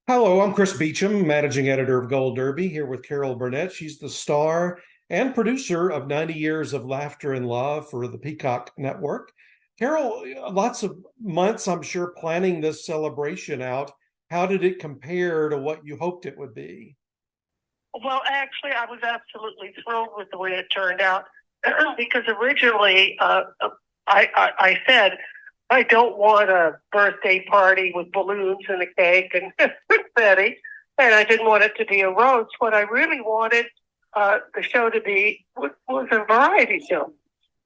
Hello, I'm Chris Beachum, managing editor of Gold Derby, here with Carol Burnett. She's the star and producer of 90 Years of Laughter and Love for the Peacock Network. Carol, lots of months, I'm sure, planning this celebration out. How did it compare to what you hoped it would be? Well, actually, I was absolutely thrilled with the way it turned out because originally I said I don't want a birthday party with balloons and a cake and confetti, and I didn't want it to be a roast. What I really wanted the show to be was a variety show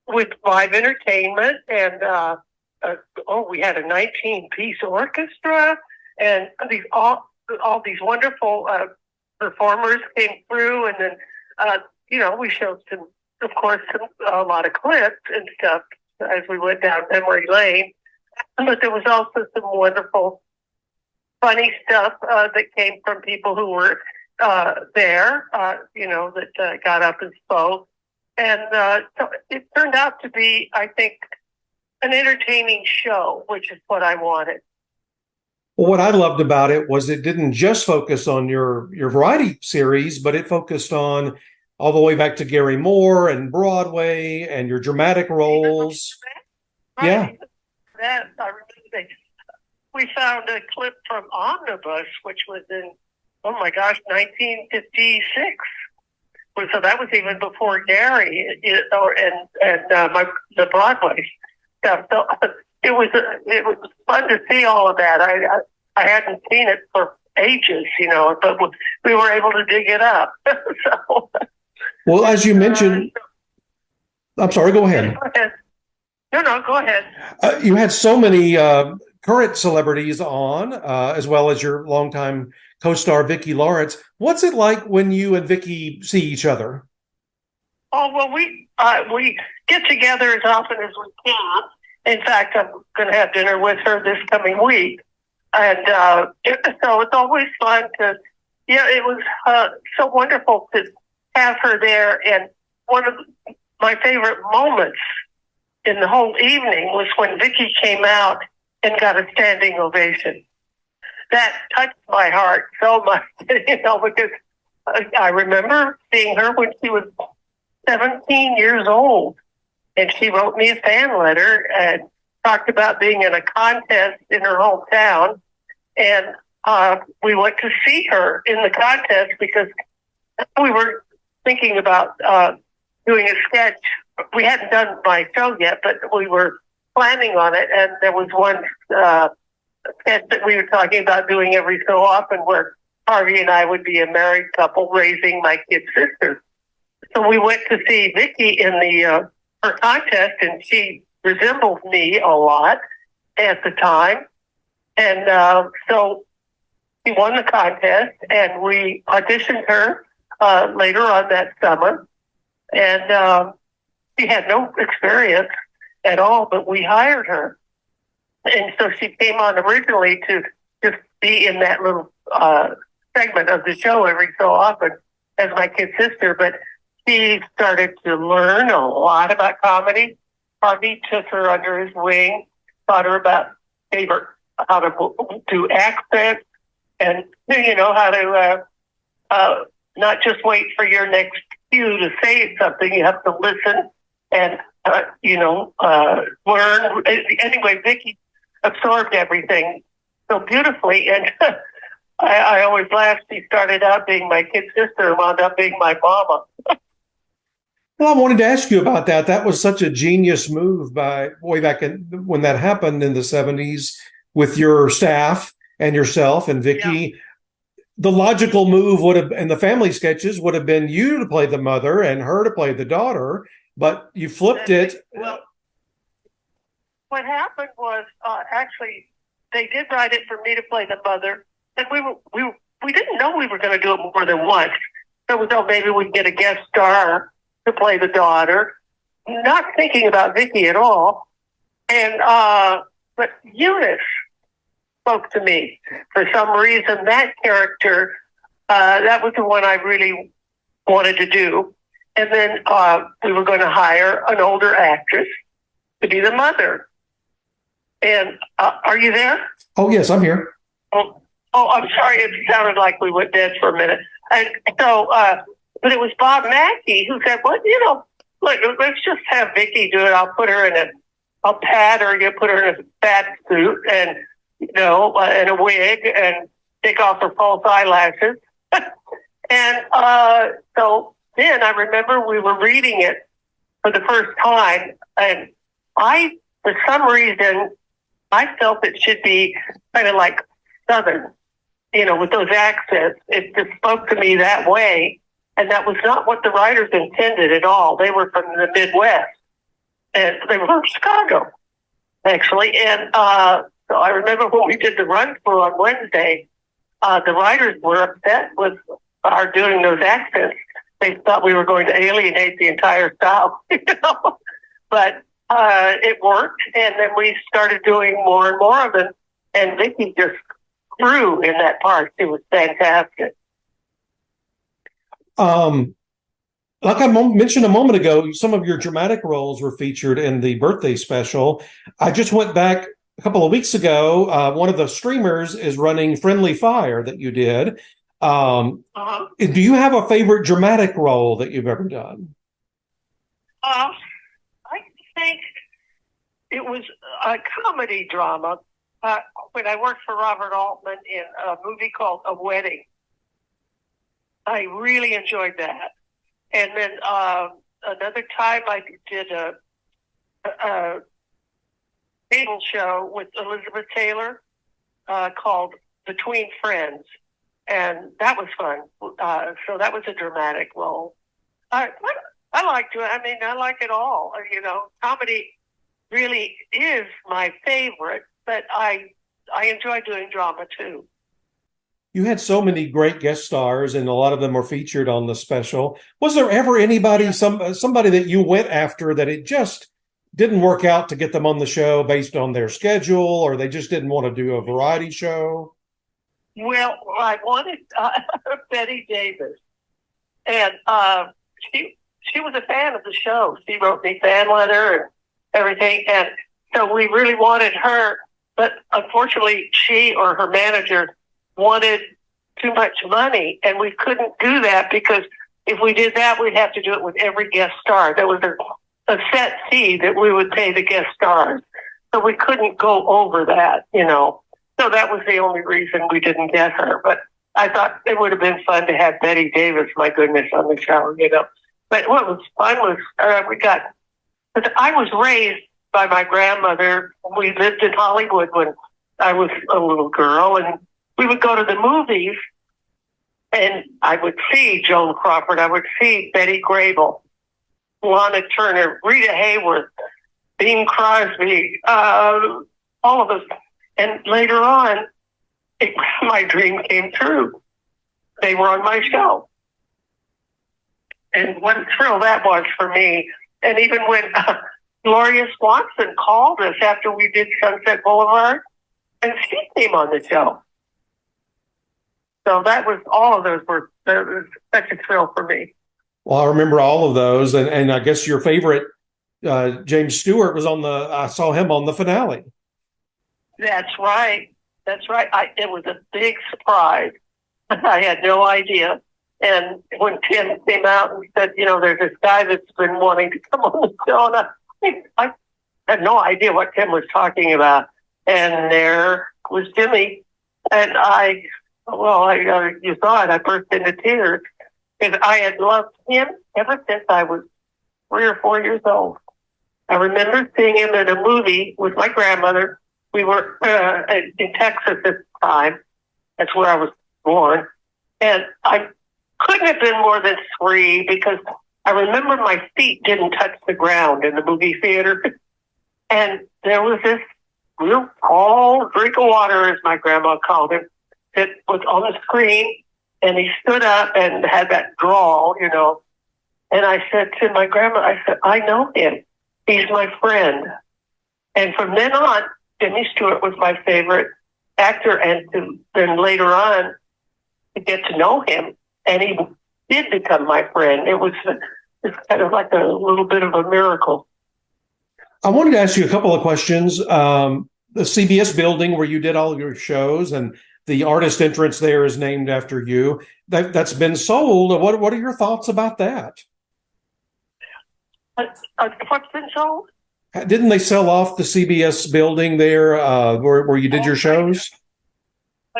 with live entertainment and we had a 19-piece orchestra and all these wonderful performers came through, and then we showed some, of course, a lot of clips and stuff as we went down memory lane. But there was also some wonderful, funny stuff that came from people who were there, that got up and spoke. And so it turned out to be, I think, an entertaining show, which is what I wanted. Well, what I loved about it was it didn't just focus on your variety series, but it focused on all the way back to Gary Moore and Broadway and your dramatic roles. Right. Yeah. That I remember. We found a clip from Omnibus, which was in, oh my gosh, 1956. So that was even before Gary, the Broadway stuff. So it was fun to see all of that. I hadn't seen it for ages, but we were able to dig it up. So, well, as you mentioned, I'm sorry, go ahead. Go ahead. No, go ahead. You had so many current celebrities on, as well as your longtime co-star Vicki Lawrence. What's it like when you and Vicki see each other? Oh well, we get together as often as we can. In fact, I'm going to have dinner with her this coming week, and so it's always fun to. Yeah, it was so wonderful to have her there, and one of my favorite moments in the whole evening was when Vicki came out and got a standing ovation. That touched my heart so much, because I remember seeing her when she was 17 years old, and she wrote me a fan letter and talked about being in a contest in her hometown, and we went to see her in the contest because we were thinking about doing a sketch. We hadn't done my show yet, but we were planning on it, and there was one sketch that we were talking about doing every so often where Harvey and I would be a married couple raising my kid's sisters. So we went to see Vicki in the her contest, and she resembled me a lot at the time. And so she won the contest, and we auditioned her later on that summer. And she had no experience at all, but we hired her. And so she came on originally to just be in that little segment of the show every so often as my kid sister. But she started to learn a lot about comedy. Harvey took her under his wing, taught her about how to do accents, and how to not just wait for your next cue to say something. You have to listen and learn. Anyway, Vicki absorbed everything so beautifully, and I always laugh. She started out being my kid sister and wound up being my mama. Well, I wanted to ask you about that. That was such a genius move by way back when that happened in the 70s with your staff and yourself and Vicki. Yeah. The logical move would have, in the family sketches, would have been you to play the mother and her to play the daughter, but you flipped it. Well, what happened was actually they did write it for me to play the mother, and we didn't know we were going to do it more than once. So we thought maybe we'd get a guest star to play the daughter, not thinking about Vicki at all. And but Eunice spoke to me for some reason. That character, that was the one I really wanted to do. And then we were going to hire an older actress to be the mother. And are you there? Oh, yes, I'm here. Oh, Oh, I'm sorry. It sounded like we went dead for a minute. And so, but it was Bob Mackey who said, "Well, look, let's just have Vicky do it. I'll put her in I'll pad her. You put her in a fat suit and and a wig and take off her false eyelashes." And so then I remember we were reading it for the first time, and for some reason, I felt it should be kind of like Southern, with those accents. It just spoke to me that way. And that was not what the writers intended at all. They were from the Midwest, and they were from Chicago, actually. And so I remember when we did the run-through on Wednesday, the writers were upset with our doing those accents. They thought we were going to alienate the entire South, But it worked, and then we started doing more and more of it. And Vicki just grew in that part. It was fantastic. Like I mentioned a moment ago, some of your dramatic roles were featured in the birthday special. I just went back a couple of weeks ago. One of the streamers is running Friendly Fire that you did. Do you have a favorite dramatic role that you've ever done? I think it was a comedy drama when I worked for Robert Altman in a movie called A Wedding. I really enjoyed that. And then another time I did a cable show with Elizabeth Taylor called Between Friends. And that was fun. So that was a dramatic role. I like to. I mean, I like it all. Comedy really is my favorite, but I enjoy doing drama too. You had so many great guest stars, and a lot of them were featured on the special. Was there ever anybody, somebody that you went after that it just didn't work out to get them on the show based on their schedule, or they just didn't want to do a variety show? Well, I wanted Betty Davis, and she was a fan of the show. She wrote me fan letter and everything, and so we really wanted her. But unfortunately, she or her manager wanted too much money, and we couldn't do that because if we did that, we'd have to do it with every guest star. There was a set fee that we would pay the guest stars, so we couldn't go over that, So that was the only reason we didn't get her. But I thought it would have been fun to have Betty Davis, my goodness, on the show, But what was fun was I was raised by my grandmother. We lived in Hollywood when I was a little girl, and we would go to the movies, and I would see Joan Crawford. I would see Betty Grable, Lana Turner, Rita Hayworth, Bing Crosby, all of us. And later on, my dream came true. They were on my show. And what a thrill that was for me. And even when Gloria Swanson called us after we did Sunset Boulevard, and she came on the show. So that was, all of those were such a thrill for me. Well, I remember all of those. And I guess your favorite, James Stewart, I saw him on the finale. That's right. It was a big surprise. I had no idea. And when Tim came out and said, there's this guy that's been wanting to come on the show, and I had no idea what Tim was talking about. And there was Jimmy. And you saw it, I burst into tears. Because I had loved him ever since I was 3 or 4 years old. I remember seeing him in a movie with my grandmother. We were in Texas at the time. That's where I was born. And I couldn't have been more than 3 because I remember my feet didn't touch the ground in the movie theater. And there was this real tall drink of water, as my grandma called him, that was on the screen. And he stood up and had that drawl, And I said to my grandma, I know him. He's my friend. And from then on, Jimmy Stewart was my favorite actor. And then later on, to get to know him. And he did become my friend. It's kind of like a little bit of a miracle. I wanted to ask you a couple of questions. The CBS building where you did all your shows, and the artist entrance there is named after you. That's been sold. What are your thoughts about that? What's been sold? Didn't they sell off the CBS building there where you did your shows?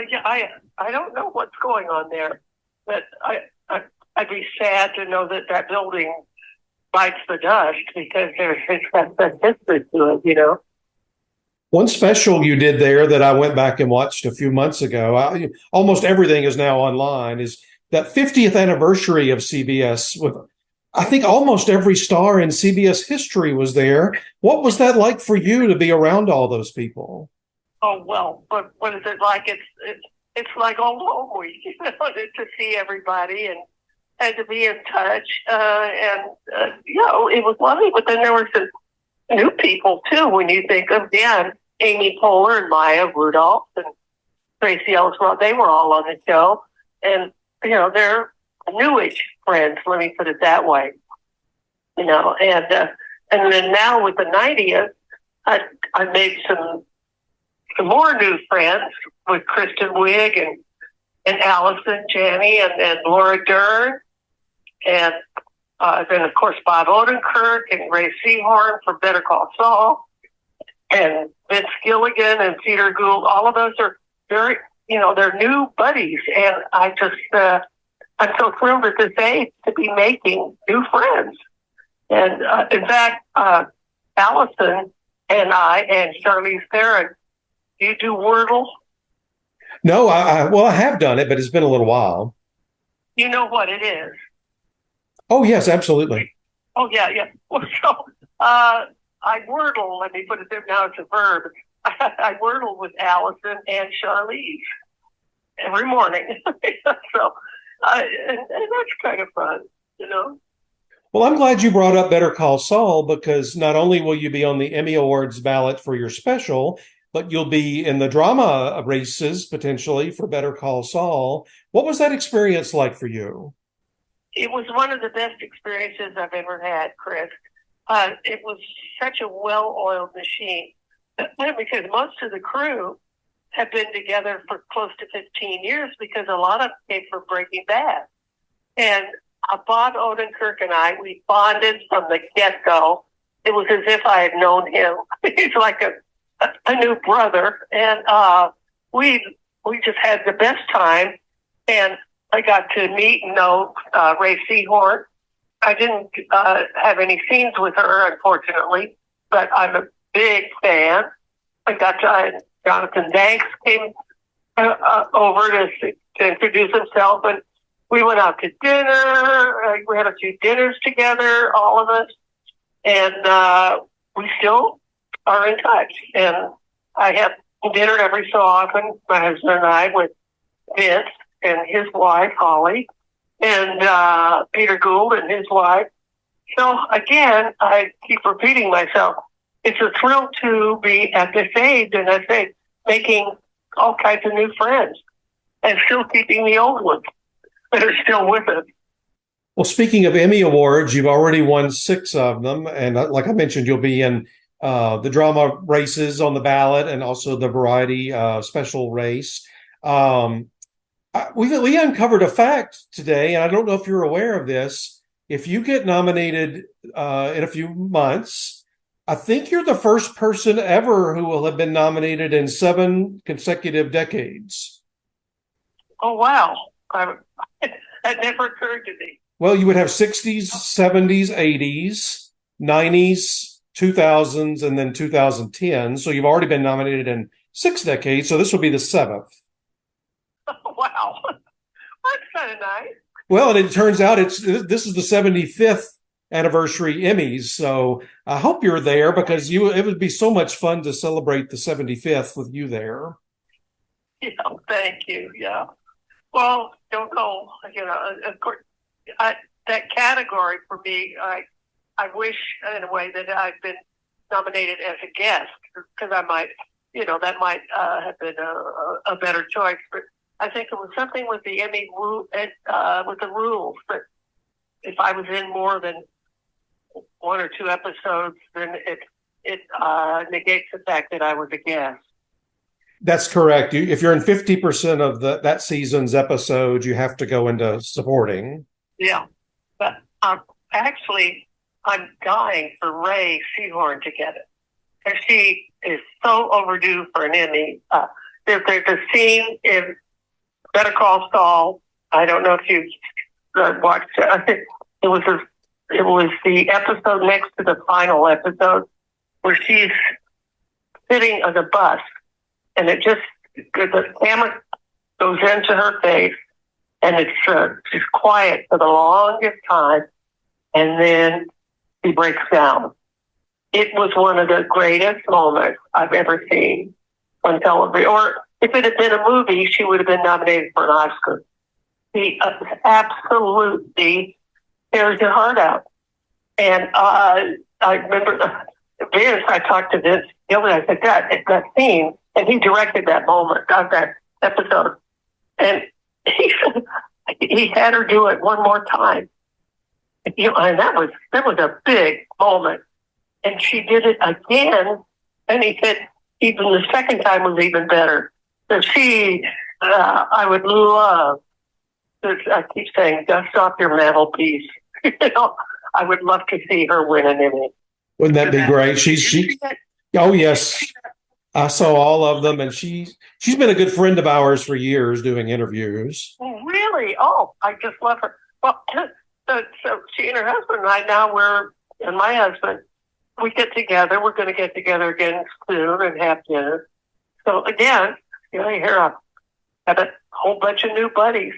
Yeah, I don't know what's going on there, but I'd be sad to know that that building bites the dust because it's got that history to it. One special you did there that I went back and watched a few months ago, almost everything is now online, is that 50th anniversary of CBS with, I think, almost every star in CBS history was there. What was that like for you to be around all those people? Oh, well, but what is it like? It's like old home week, to see everybody and to be in touch. It was lovely. But then there were some new people too. When you think of Amy Poehler and Maya Rudolph and Tracy Ellis, they were all on the show, and they're newish friends. Let me put it that way. And then now with the 90th, I made some more new friends with Kristen Wiig and Allison Janney and Laura Dern. And then, of course, Bob Odenkirk and Ray Seahorn for Better Call Saul. And Vince Gilligan and Peter Gould. All of those are very, they're new buddies. And I'm so thrilled at this age to be making new friends. And in fact, Allison and I and Charlize Theron, do you do Wordle? No, I have done it, but it's been a little while. You know what it is? Oh, yes, absolutely. Oh, yeah. Well, so I Wordle, let me put it there, now it's a verb. I Wordle with Allison and Charlize every morning. So, and that's kind of fun, Well, I'm glad you brought up Better Call Saul, because not only will you be on the Emmy Awards ballot for your special, but you'll be in the drama races potentially for Better Call Saul. What was that experience like for you? It was one of the best experiences I've ever had, Chris. It was such a well-oiled machine because most of the crew have been together for close to 15 years because a lot of them came from Breaking Bad. And Bob Odenkirk and I, we bonded from the get-go. It was as if I had known him. He's like a new brother. And we just had the best time. And I got to meet and know Ray Seahorn. I didn't have any scenes with her, unfortunately, but I'm a big fan. I got Jonathan Banks came over to introduce himself, and we went out to dinner. We had a few dinners together, all of us, and we still are in touch. And I have dinner every so often, my husband and I, with Vince and his wife, Holly, and Peter Gould and his wife. So again, I keep repeating myself. It's a thrill to be at this age, and I say, making all kinds of new friends and still keeping the old ones that are still with us. Well, speaking of Emmy Awards, you've already won 6 of them. And like I mentioned, you'll be in the drama races on the ballot and also the variety special race. We uncovered a fact today, and I don't know if you're aware of this. If you get nominated in a few months, I think you're the first person ever who will have been nominated in 7 consecutive decades. Oh, wow. That never occurred to me. Well, you would have 60s, 70s, 80s, 90s, 2000s, and then 2010. So you've already been nominated in 6 decades. So this will be the 7th. Oh, wow. That's kind of nice. Well, and it turns out this is the 75th anniversary Emmys. So I hope you're there, because it would be so much fun to celebrate the 75th with you there. Yeah, thank you. Yeah. Well, don't know. Of course, that category for me, I wish in a way that I'd been nominated as a guest, because I might, that might have been a better choice. But I think it was something with the Emmy with the rules that if I was in more than 1 or 2 episodes, then it negates the fact that I was a guest. That's correct. If you're in 50% of that season's episodes, you have to go into supporting. Yeah. But actually, I'm dying for Ray Seahorn to get it. And she is so overdue for an Emmy. There's a scene in Better Call Saul. I don't know if you've watched it. I think it was the episode next to the final episode where she's sitting on the bus, and the camera goes into her face, and she's quiet for the longest time, and then she breaks down. It was one of the greatest moments I've ever seen on television. Or if it had been a movie, she would have been nominated for an Oscar. She absolutely tears your heart out. And I remember Vince, I talked to Vince Gilligan, I said, that scene, and he directed that moment, that episode. And he had her do it one more time. And that was a big moment. And she did it again, and he said even the second time was even better. So I would love, I keep saying, dust off your mantelpiece. I would love to see her win an Emmy. Wouldn't that be great? Oh yes, I saw all of them, and she's been a good friend of ours for years doing interviews. Oh, really? Oh, I just love her. Well, so she and her husband and I and my husband, we get together. We're going to get together again soon and have dinner. So again, here I have a whole bunch of new buddies,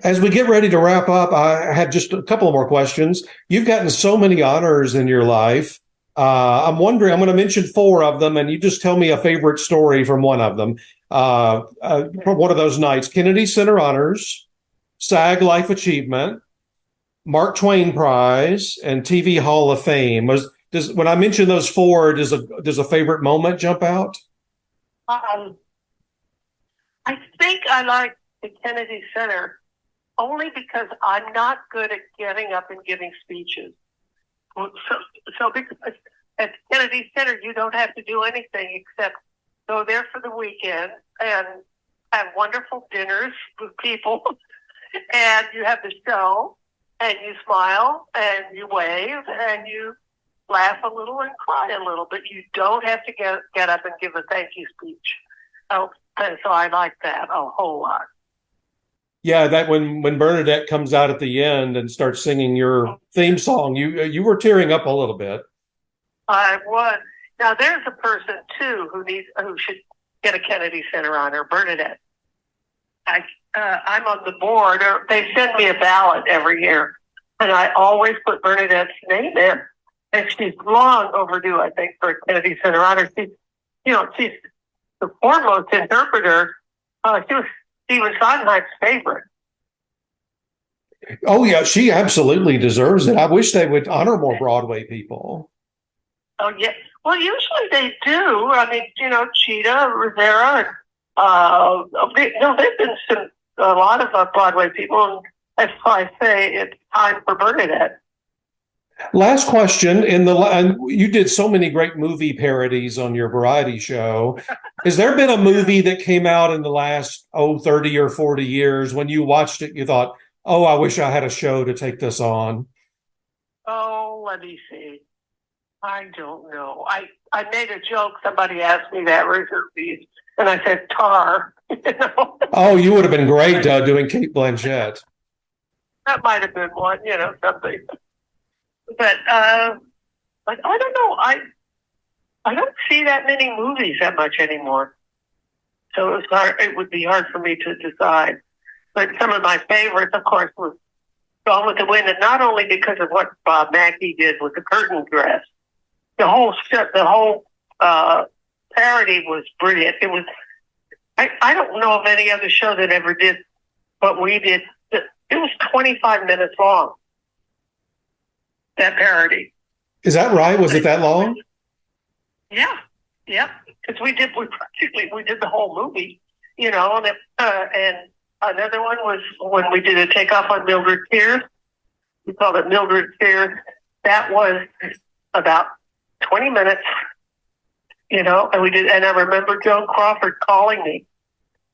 As we get ready to wrap up, I had just a couple more questions. You've gotten so many honors in your life. I'm wondering, I'm going to mention 4 of them, and you just tell me a favorite story from one of them. From one of those nights: Kennedy Center Honors, SAG Life Achievement, Mark Twain Prize, and TV Hall of Fame. When I mention those 4, does a favorite moment jump out? I think I like the Kennedy Center only because I'm not good at getting up and giving speeches. So because at Kennedy Center, you don't have to do anything except go there for the weekend and have wonderful dinners with people, and you have the show, and you smile, and you wave, and you laugh a little and cry a little, but you don't have to get up and give a thank you speech. Oh, and so I like that a whole lot. Yeah, that when Bernadette comes out at the end and starts singing your theme song, you were tearing up a little bit. I was. Now there's a person too who should get a Kennedy Center honor, Burnett. I'm on the board. They send me a ballot every year, and I always put Bernadette's name in. And she's long overdue, I think, for a Kennedy Center honor. She's the foremost interpreter. She was Stephen Sondheim's favorite. Oh yeah, she absolutely deserves it. I wish they would honor more Broadway people. Oh yeah. Well, usually they do. I mean, Cheetah, Rivera. There've been a lot of Broadway people, and that's why I say it's time for Bernadette. Last question. You did so many great movie parodies on your variety show. Has there been a movie that came out in the last 30 or 40 years when you watched it, you thought, oh, I wish I had a show to take this on? Oh, let me see. I don't know. I made a joke. Somebody asked me that recently, and I said Tar. Oh, you would have been great doing Cate Blanchett. That might have been one, something. But I don't know. I don't see that many movies that much anymore, so it would be hard for me to decide. But some of my favorites, of course, was Gone with the Wind, and not only because of what Bob Mackie did with the curtain dress. The whole parody was brilliant. It was. I don't know of any other show that ever did what we did. It was 25 minutes long. That parody. Is that right? Was it that long? Yeah. Because we did the whole movie, and another one was when we did a takeoff on Mildred Pierce. We called it Mildred Pierce. That was about 20 minutes, And we did. And I remember Joan Crawford calling me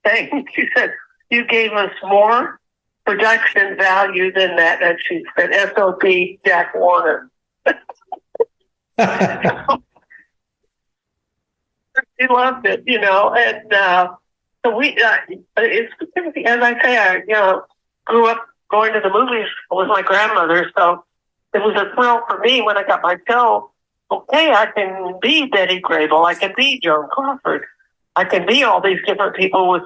saying, she said, "You gave us more production value than that." And she said, "SOB Jack Warner." She loved it, and so it's as I say, I grew up going to the movies with my grandmother, so it was a thrill for me when I got my show. Okay, I can be Betty Grable, I can be Joan Crawford, I can be all these different people with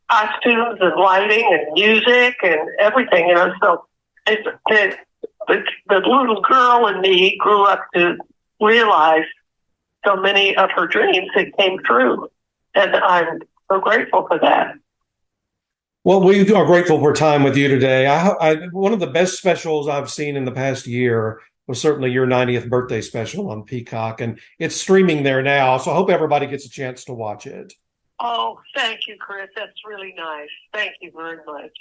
costumes and lighting and music and everything, So the little girl in me grew up to realize so many of her dreams that came true, and I'm so grateful for that. Well, we are grateful for time with you today. One of the best specials I've seen in the past year was certainly your 90th birthday special on Peacock, and it's streaming there now. So I hope everybody gets a chance to watch it. Oh, thank you, Chris. That's really nice. Thank you very much.